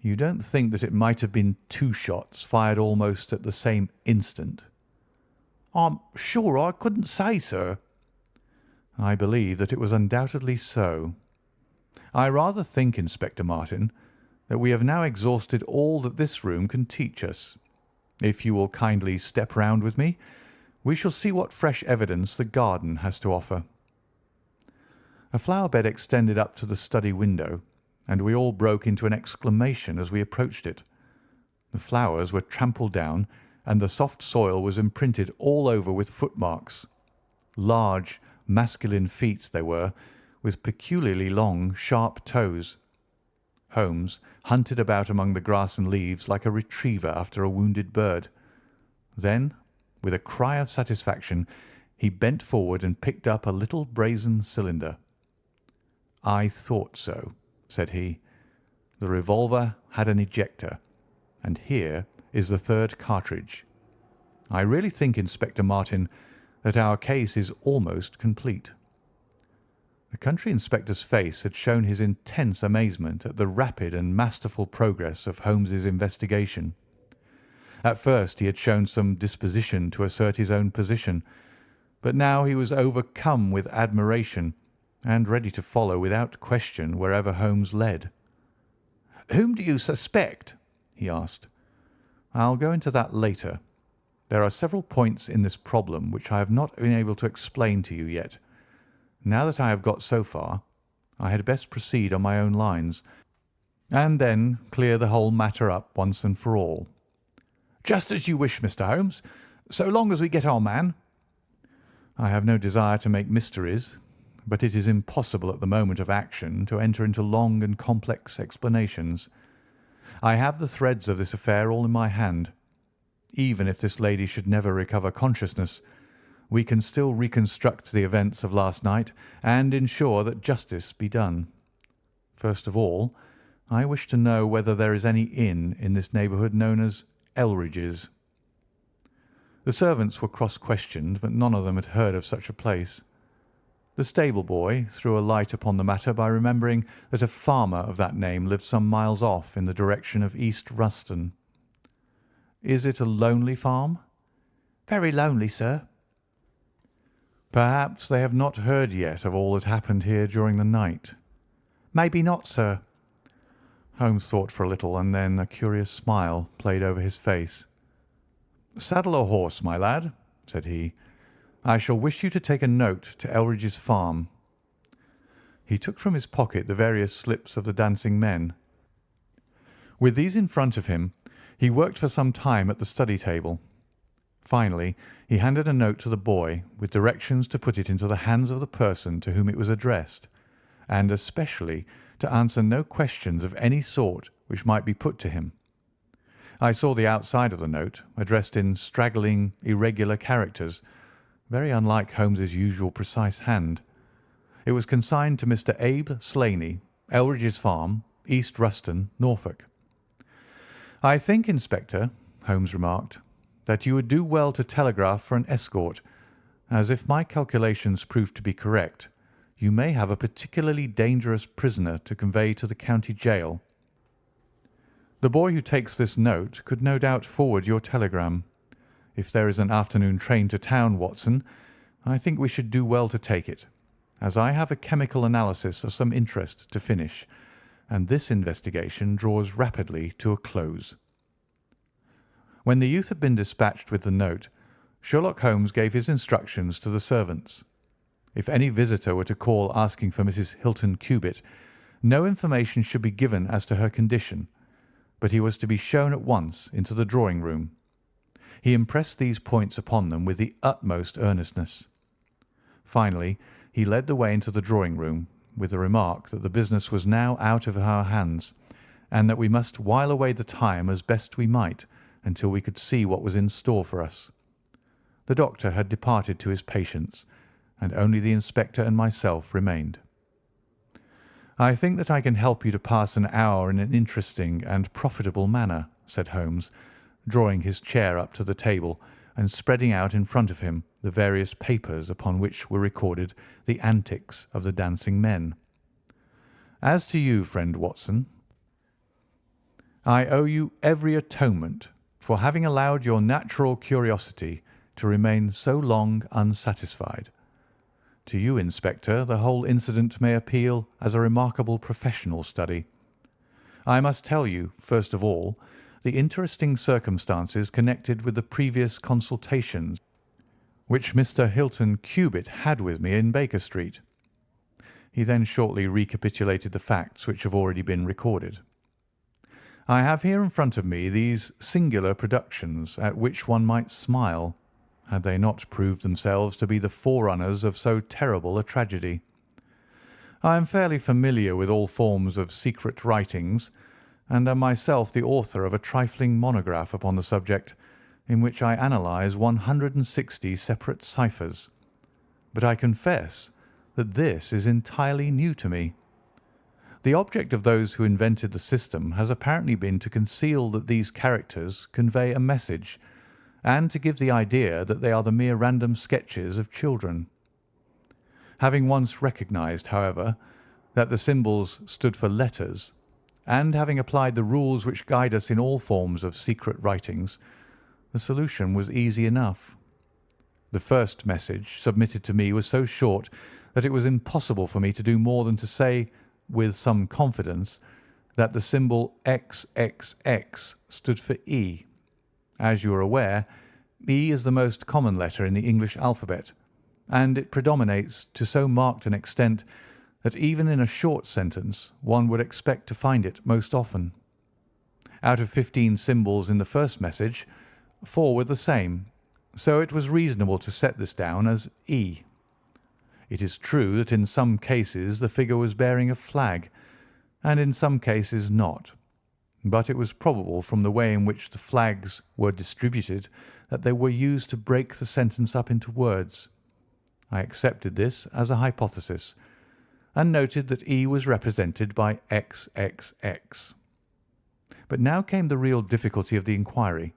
You don't think that it might have been two shots fired almost at the same instant? I'm sure I couldn't say, sir. I believe that it was undoubtedly so. I rather think, Inspector Martin, that we have now exhausted all that this room can teach us. If you will kindly step round with me, we shall see what fresh evidence the garden has to offer. A flower bed extended up to the study window, and we all broke into an exclamation as we approached it. The flowers were trampled down, and the soft soil was imprinted all over with footmarks. Large, masculine feet they were, with peculiarly long, sharp toes. Holmes hunted about among the grass and leaves like a retriever after a wounded bird. Then, with a cry of satisfaction, he bent forward and picked up a little brazen cylinder. "I thought so," said he. "The revolver had an ejector, and here is the third cartridge. I really think, Inspector Martin, that our case is almost complete." The country inspector's face had shown his intense amazement at the rapid and masterful progress of Holmes's investigation. At first he had shown some disposition to assert his own position, but now he was overcome with admiration and ready to follow without question wherever Holmes led. "Whom do you suspect?" he asked. "I'll go into that later. There are several points in this problem which I have not been able to explain to you yet. Now that I have got so far, I had best proceed on my own lines, and then clear the whole matter up once and for all." "Just as you wish, Mr. Holmes, so long as we get our man." "I have no desire to make mysteries, but it is impossible at the moment of action to enter into long and complex explanations. I have the threads of this affair all in my hand. Even if this lady should never recover consciousness, we can still reconstruct the events of last night and ensure that justice be done. First of all, I wish to know whether there is any inn in this neighbourhood known as Elridge's." The servants were cross-questioned, but none of them had heard of such a place. The stable boy threw a light upon the matter by remembering that a farmer of that name lived some miles off in the direction of East Ruston. "Is it a lonely farm?" "Very lonely, sir." "Perhaps they have not heard yet of all that happened here during the night." "Maybe not, sir." Holmes thought for a little, and then a curious smile played over his face. "Saddle a horse, my lad," said he. "I shall wish you to take a note to Elridge's farm." He took from his pocket the various slips of the dancing men. With these in front of him, he worked for some time at the study table. Finally, he handed a note to the boy with directions to put it into the hands of the person to whom it was addressed, and especially to answer no questions of any sort which might be put to him. I saw the outside of the note, addressed in straggling, irregular characters, very unlike Holmes's usual precise hand. It was consigned to Mr. Abe Slaney, Elridge's Farm, East Ruston, Norfolk. "I think, Inspector," Holmes remarked, "that you would do well to telegraph for an escort, as if my calculations prove to be correct, you may have a particularly dangerous prisoner to convey to the county jail. The boy who takes this note could no doubt forward your telegram. If there is an afternoon train to town, Watson, I think we should do well to take it, as I have a chemical analysis of some interest to finish, and this investigation draws rapidly to a close." When the youth had been dispatched with the note, Sherlock Holmes gave his instructions to the servants. If any visitor were to call asking for Mrs. Hilton Cubitt, no information should be given as to her condition, but he was to be shown at once into the drawing-room. He impressed these points upon them with the utmost earnestness. Finally, he led the way into the drawing-room, with the remark that the business was now out of our hands, and that we must while away the time as best we might until we could see what was in store for us. The doctor had departed to his patients, and only the inspector and myself remained. "I think that I can help you to pass an hour in an interesting and profitable manner," said Holmes, drawing his chair up to the table and spreading out in front of him the various papers upon which were recorded the antics of the dancing men. "As to you, friend Watson, I owe you every atonement for having allowed your natural curiosity to remain so long unsatisfied. To you, Inspector, the whole incident may appeal as a remarkable professional study. I must tell you, first of all, the interesting circumstances connected with the previous consultations which Mr. Hilton Cubitt had with me in Baker Street." He then shortly recapitulated the facts which have already been recorded. "I have here in front of me these singular productions at which one might smile, had they not proved themselves to be the forerunners of so terrible a tragedy. I am fairly familiar with all forms of secret writings, and am myself the author of a trifling monograph upon the subject, in which I analyse 160 separate ciphers. But I confess that this is entirely new to me. The object of those who invented the system has apparently been to conceal that these characters convey a message, and to give the idea that they are the mere random sketches of children. Having once recognised, however, that the symbols stood for letters, and having applied the rules which guide us in all forms of secret writings, the solution was easy enough. The first message submitted to me was so short that it was impossible for me to do more than to say, with some confidence, that the symbol XXX stood for E. As you are aware, E is the most common letter in the English alphabet, and it predominates to so marked an extent that even in a short sentence one would expect to find it most often. Out of 15 symbols in the first message, 4 were the same, so it was reasonable to set this down as E. It is true that in some cases the figure was bearing a flag, and in some cases not, but it was probable from the way in which the flags were distributed that they were used to break the sentence up into words. I accepted this as a hypothesis, and noted that E was represented by XXX. But now came the real difficulty of the inquiry.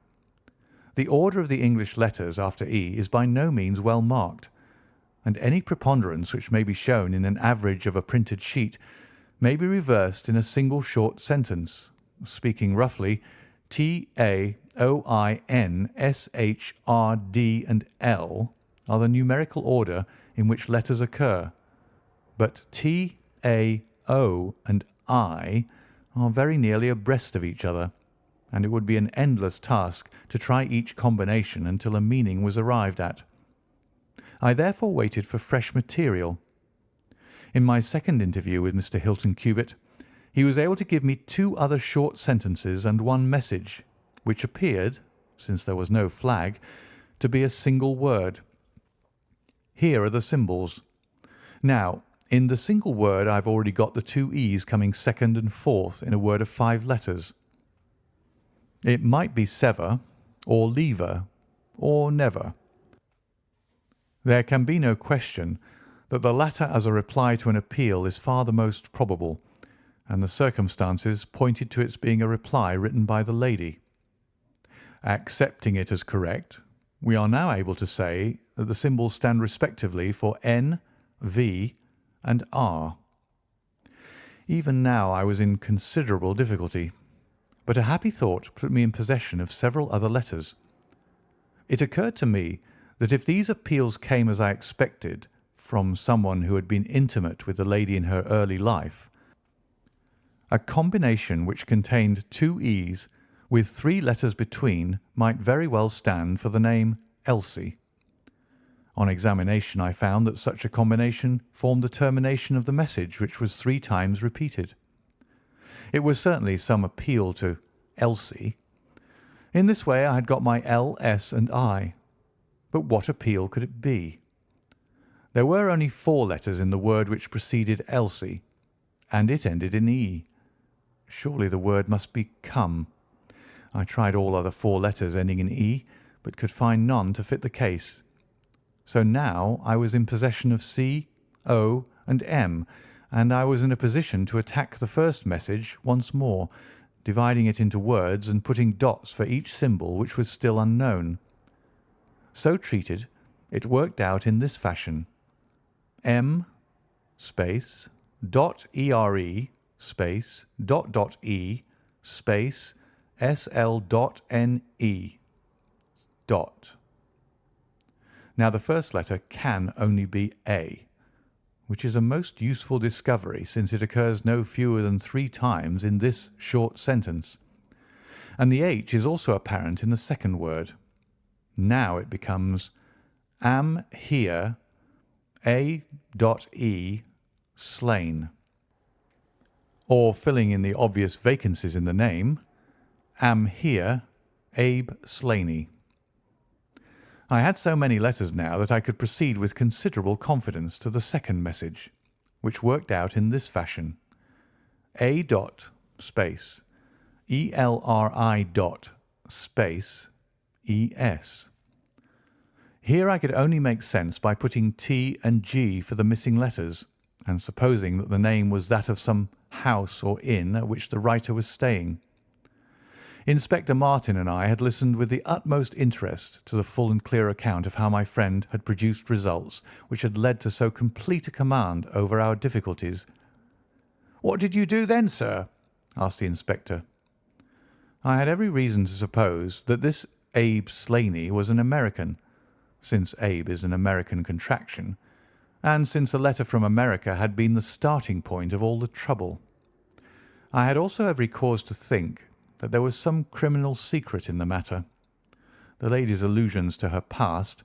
The order of the English letters after E is by no means well marked, and any preponderance which may be shown in an average of a printed sheet may be reversed in a single short sentence. Speaking roughly, TAOIN, SHRD, and L are the numerical order in which letters occur, but T, A, O, and I are very nearly abreast of each other, and it would be an endless task to try each combination until a meaning was arrived at. I therefore waited for fresh material. In my second interview with Mr. Hilton Cubitt, he was able to give me 2 other short sentences and 1 message, which appeared, since there was no flag, to be a single word. Here are the symbols. Now, in the single word I've already got the two E's coming second and fourth in a word of 5 letters. It might be sever, or lever, or never. There can be no question that the latter as a reply to an appeal is far the most probable, and the circumstances pointed to its being a reply written by the lady. Accepting it as correct, we are now able to say that the symbols stand respectively for N, V, and R. Even now I was in considerable difficulty, but a happy thought put me in possession of several other letters. It occurred to me that if these appeals came as I expected from someone who had been intimate with the lady in her early life, a combination which contained 2 E's with 3 letters between might very well stand for the name Elsie. On examination I found that such a combination formed the termination of the message, which was 3 times repeated. It was certainly some appeal to Elsie. In this way I had got my L, S, and I. But what appeal could it be? There were only 4 letters in the word which preceded Elsie, and it ended in E. Surely the word must be come. I tried all other 4 letters ending in E, but could find none to fit the case. So now I was in possession of C, O, and M, and I was in a position to attack the first message once more, dividing it into words and putting dots for each symbol which was still unknown. So treated, it worked out in this fashion: M space dot ERE space dot dot E space SL dot NE dot. Now the first letter can only be A, which is a most useful discovery, since it occurs no fewer than 3 times in this short sentence, and the H is also apparent in the second word. Now it becomes am here A.E slain, or filling in the obvious vacancies in the name, am here Abe Slaney. I had so many letters now that I could proceed with considerable confidence to the second message, which worked out in this fashion: A dot space ELRI dot space ES. Here I could only make sense by putting T and G for the missing letters, and supposing that the name was that of some house or inn at which the writer was staying. Inspector Martin and I had listened with the utmost interest to the full and clear account of how my friend had produced results which had led to so complete a command over our difficulties. "What did you do then, sir?" asked the inspector. I had every reason to suppose that this Abe Slaney was an American, since Abe is an American contraction, and since a letter from America had been the starting point of all the trouble. I had also every cause to think that there was some criminal secret in the matter. The lady's allusions to her past,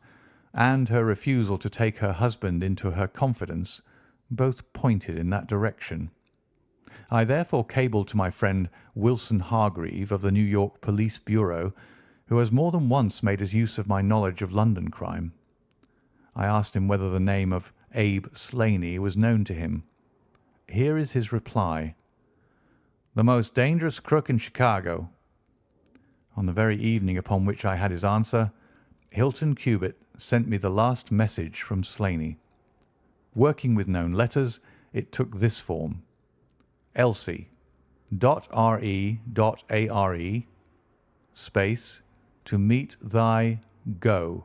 and her refusal to take her husband into her confidence, both pointed in that direction. I therefore cabled to my friend Wilson Hargreave of the New York Police Bureau, who has more than once made use of my knowledge of London crime. I asked him whether the name of Abe Slaney was known to him. Here is his reply: "The most dangerous crook in Chicago." On the very evening upon which I had his answer, Hilton Cubitt sent me the last message from Slaney. Working with known letters, it took this form: Elsie .re.are space to meet thy go.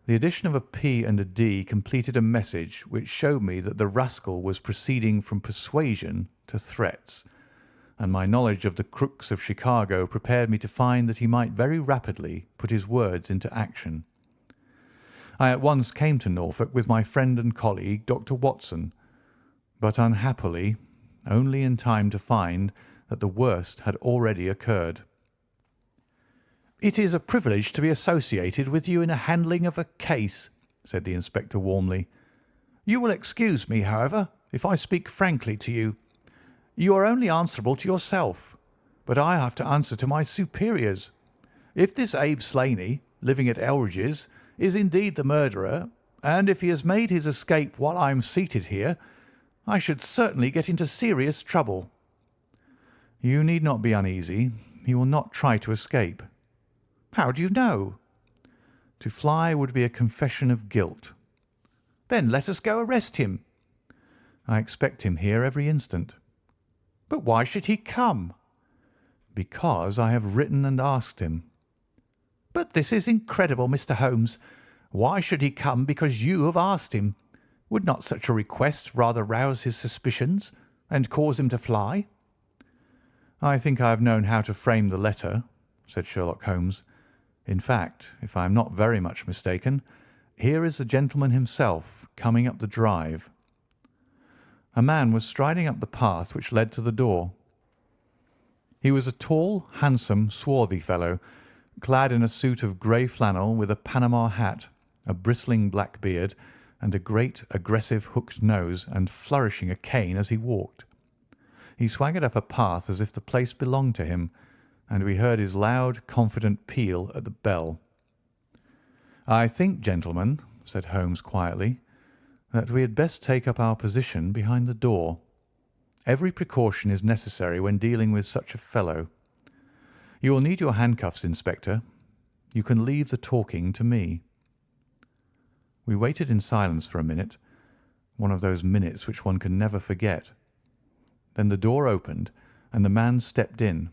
The addition of a P and a D completed a message which showed me that the rascal was proceeding from persuasion to threats, and my knowledge of the crooks of Chicago prepared me to find that he might very rapidly put his words into action. I at once came to Norfolk with my friend and colleague, Dr. Watson, but unhappily only in time to find that the worst had already occurred. "It is a privilege to be associated with you in the handling of a case," said the inspector warmly. "You will excuse me, however, if I speak frankly to you. You are only answerable to yourself, but I have to answer to my superiors. If this Abe Slaney, living at Elridge's, is indeed the murderer, and if he has made his escape while I am seated here, I should certainly get into serious trouble." "You need not be uneasy. He will not try to escape." "How do you know?" "To fly would be a confession of guilt." "Then let us go arrest him." "I expect him here every instant." "But why should he come?" "Because I have written and asked him." "But this is incredible, Mr. Holmes. Why should he come because you have asked him? Would not such a request rather rouse his suspicions and cause him to fly?" "I think I have known how to frame the letter," said Sherlock Holmes. "In fact, if I am not very much mistaken, here is the gentleman himself coming up the drive." A man was striding up the path which led to the door. He was a tall, handsome, swarthy fellow, clad in a suit of grey flannel with a Panama hat, a bristling black beard, and a great, aggressive hooked nose, and flourishing a cane as he walked. He swaggered up a path as if the place belonged to him, and we heard his loud, confident peal at the bell. "I think, gentlemen," said Holmes quietly, "that we had best take up our position behind the door. Every precaution is necessary when dealing with such a fellow. You will need your handcuffs, Inspector. You can leave the talking to me." We waited in silence for a minute, one of those minutes which one can never forget. Then the door opened, and the man stepped in.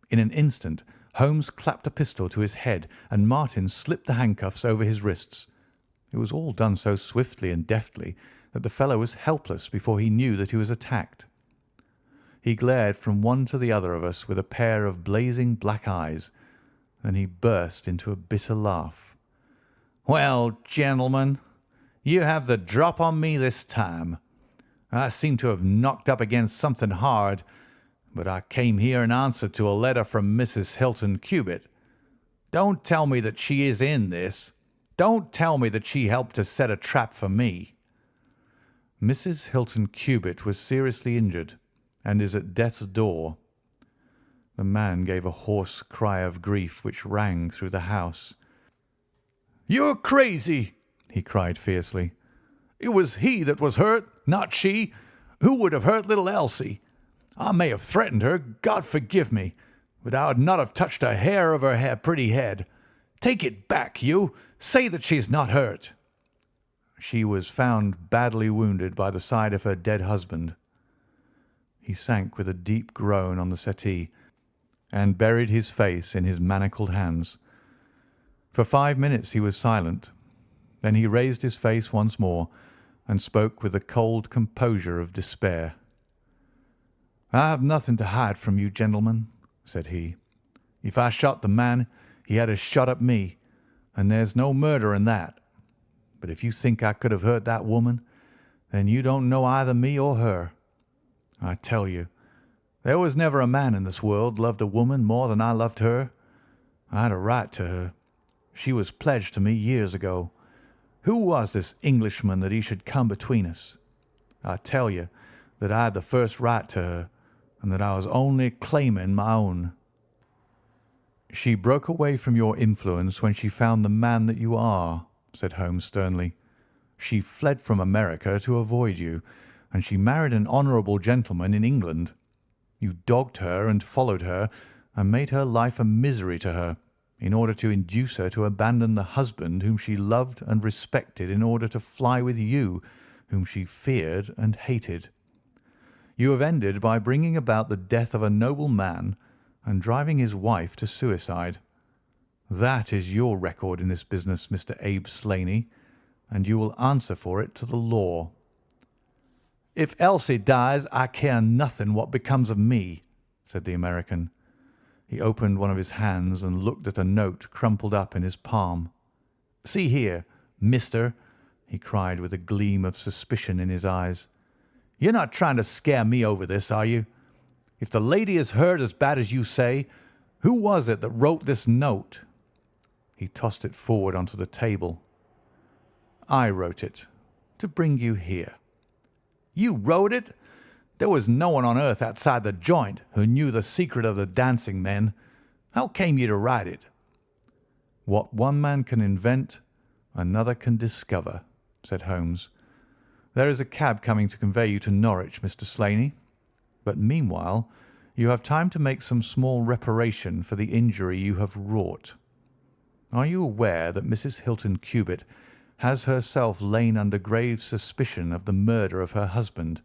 In an instant Holmes clapped a pistol to his head, and Martin slipped the handcuffs over his wrists. It was all done so swiftly and deftly that the fellow was helpless before he knew that he was attacked. He glared from one to the other of us with a pair of blazing black eyes. Then he burst into a bitter laugh. "Well, gentlemen, you have the drop on me this time. I seem to have knocked up against something hard, but I came here in answer to a letter from Mrs. Hilton Cubitt. Don't tell me that she is in this. Don't tell me that she helped to set a trap for me." "Mrs. Hilton Cubitt was seriously injured, and is at death's door." The man gave a hoarse cry of grief which rang through the house. "You're crazy!" he cried fiercely. "It was he that was hurt, not she. Who would have hurt little Elsie? I may have threatened her, God forgive me, but I would not have touched a hair of her pretty head. Take it back, you. Say that she is not hurt." "She was found badly wounded by the side of her dead husband." He sank with a deep groan on the settee, and buried his face in his manacled hands. For 5 minutes he was silent. Then he raised his face once more, and spoke with the cold composure of despair. "I have nothing to hide from you, gentlemen," said he. "If I shot the man, he had a shot at me, and there's no murder in that. But if you think I could have hurt that woman, then you don't know either me or her. I tell you, there was never a man in this world loved a woman more than I loved her. I had a right to her. She was pledged to me years ago. Who was this Englishman that he should come between us? I tell you that I had the first right to her, and that I was only claiming my own." "She broke away from your influence when she found the man that you are," said Holmes sternly. "She fled from America to avoid you, and she married an honourable gentleman in England. You dogged her and followed her, and made her life a misery to her, in order to induce her to abandon the husband whom she loved and respected in order to fly with you, whom she feared and hated. You have ended by bringing about the death of a noble man and driving his wife to suicide. That is your record in this business, Mr. Abe Slaney, and you will answer for it to the law." "If Elsie dies, I care nothing what becomes of me," said the American. He opened one of his hands and looked at a note crumpled up in his palm. "See here, mister," he cried with a gleam of suspicion in his eyes. "You're not trying to scare me over this, are you? If the lady is hurt as bad as you say, who was it that wrote this note?" He tossed it forward onto the table. "I wrote it, to bring you here." "You wrote it? There was no one on earth outside the joint who knew the secret of the dancing men. How came you to write it?" What one man can invent, another can discover," said Holmes. "There is a cab coming to convey you to Norwich, Mr. Slaney, but meanwhile you have time to make some small reparation for the injury you have wrought. Are you aware that Mrs. Hilton Cubitt has herself lain under grave suspicion of the murder of her husband,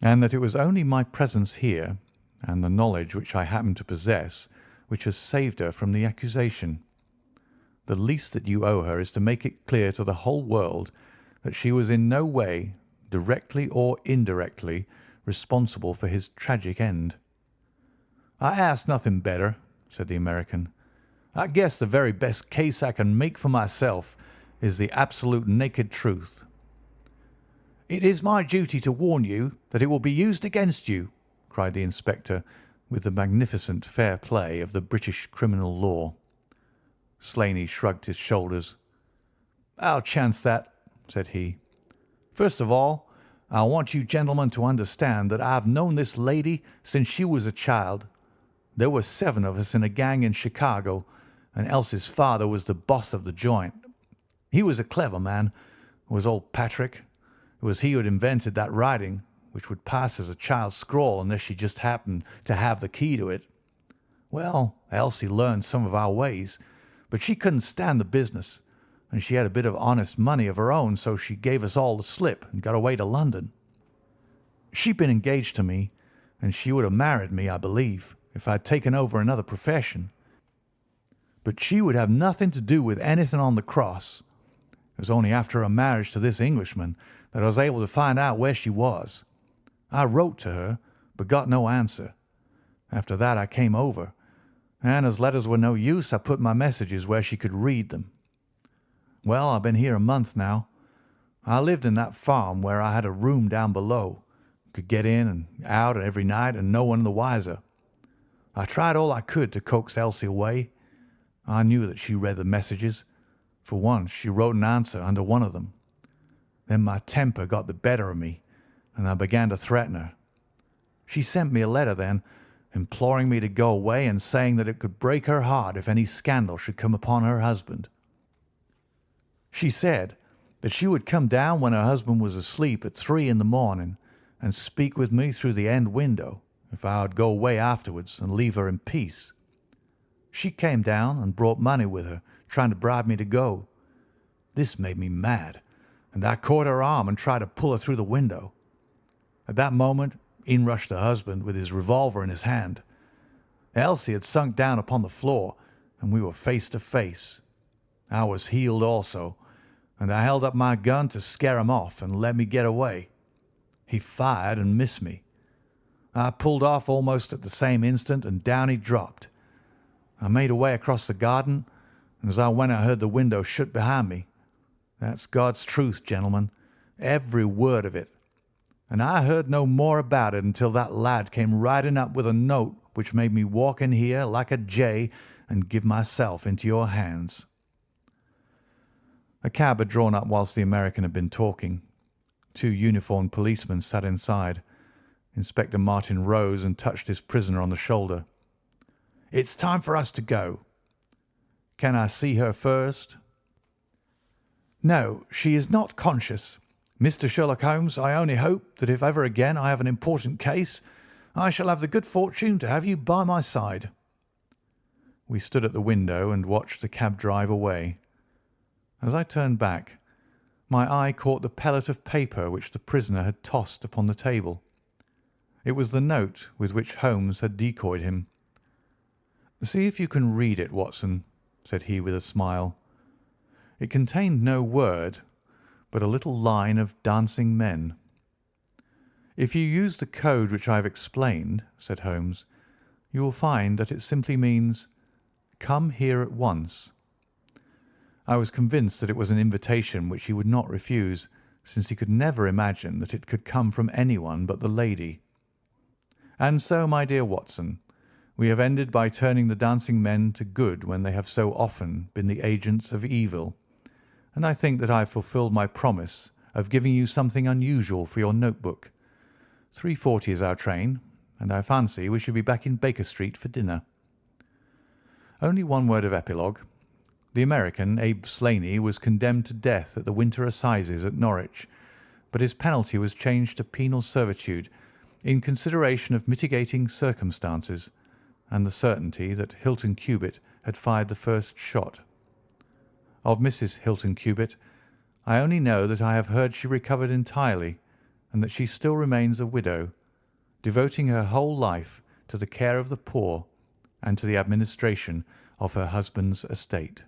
and that it was only my presence here, and the knowledge which I happen to possess, which has saved her from the accusation? The least that you owe her is to make it clear to the whole world that she was in no way, directly or indirectly, responsible for his tragic end." "I ask nothing better," said the American. "I guess the very best case I can make for myself is the absolute naked truth." "It is my duty to warn you that it will be used against you," cried the inspector, with the magnificent fair play of the British criminal law. Slaney shrugged his shoulders. "I'll chance that," said he. "First of all, I want you gentlemen to understand that I have known this lady since she was a child. There were 7 of us in a gang in Chicago, and Elsie's father was the boss of the joint. He was a clever man, was old Patrick. It was he who had invented that writing, which would pass as a child's scrawl unless she just happened to have the key to it. Well, Elsie learned some of our ways, but she couldn't stand the business, and she had a bit of honest money of her own, so she gave us all the slip and got away to London. She'd been engaged to me, and she would have married me, I believe, if I'd taken over another profession. But she would have nothing to do with anything on the cross. It was only after her marriage to this Englishman that I was able to find out where she was. I wrote to her, but got no answer. After that I came over, and as letters were no use, I put my messages where she could read them. Well, I've been here a month now. I lived in that farm where I had a room down below, could get in and out every night and no one the wiser. I tried all I could to coax Elsie away. I knew that she read the messages. For once she wrote an answer under one of them. Then my temper got the better of me, and I began to threaten her. She sent me a letter then, imploring me to go away and saying that it could break her heart if any scandal should come upon her husband. She said that she would come down when her husband was asleep at 3 in the morning and speak with me through the end window if I would go away afterwards and leave her in peace. She came down and brought money with her, trying to bribe me to go. This made me mad, and I caught her arm and tried to pull her through the window. At that moment in rushed the husband with his revolver in his hand. Elsie had sunk down upon the floor, and we were face to face. I was healed also, and I held up my gun to scare him off and let me get away. He fired and missed me. I pulled off almost at the same instant, and down he dropped. I made away across the garden, and as I went I heard the window shut behind me. That's God's truth, gentlemen, every word of it. And I heard no more about it until that lad came riding up with a note which made me walk in here like a jay and give myself into your hands." A cab had drawn up whilst the American had been talking. 2 uniformed policemen sat inside. Inspector Martin rose and touched his prisoner on the shoulder. "It's time for us to go." "Can I see her first?" "No, she is not conscious. Mr. Sherlock Holmes, I only hope that if ever again I have an important case, I shall have the good fortune to have you by my side." We stood at the window and watched the cab drive away. As I turned back, my eye caught the pellet of paper which the prisoner had tossed upon the table. It was the note with which Holmes had decoyed him. "See if you can read it, Watson," said he with a smile. It contained no word, but a little line of dancing men. "If you use the code which I have explained," said Holmes, "you will find that it simply means, 'Come here at once.'" I was convinced that it was an invitation which he would not refuse, since he could never imagine that it could come from anyone but the lady. And so, my dear Watson, we have ended by turning the dancing men to good when they have so often been the agents of evil, and I think that I have fulfilled my promise of giving you something unusual for your notebook. 3:40 is our train, and I fancy we shall be back in Baker Street for dinner. Only one word of epilogue. The American, Abe Slaney, was condemned to death at the winter assizes at Norwich, but his penalty was changed to penal servitude in consideration of mitigating circumstances and the certainty that Hilton Cubitt had fired the first shot. Of Mrs. Hilton Cubitt, I only know that I have heard she recovered entirely, and that she still remains a widow, devoting her whole life to the care of the poor and to the administration of her husband's estate.